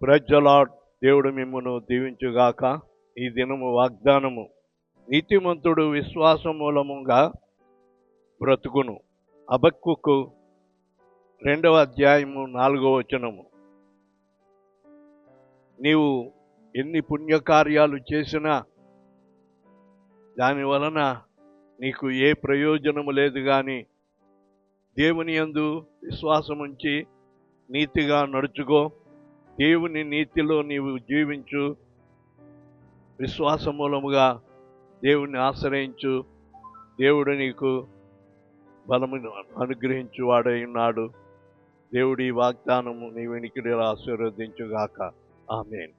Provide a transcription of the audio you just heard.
Praise the lord. దేవుడు మిమ్మును దీవించుగాక. ఈ దినము వాగ్దానము, నీతిమంతుడు విశ్వాస మూలముగా బ్రతుకును. హబక్కూకు 2వ అధ్యాయము 4వ వచనము. నీవు ఎన్ని పుణ్యకార్యాలు చేసినా దాని వలన నీకు ఏ ప్రయోజనము లేదు, కానీ దేవుని యందు విశ్వాసం ఉంచి నీతిగా నడుచుకో. దేవుని నీతిలో నీవు జీవించు. విశ్వాస మూలముగా దేవుని ఆశ్రయించు. దేవుడు నీకు బలమును అనుగ్రహించు వాడై ఉన్నాడు. దేవుడి వాగ్దానము నీ వెనికిడిలో ఆశీర్వదించుగాక. ఆమేన్.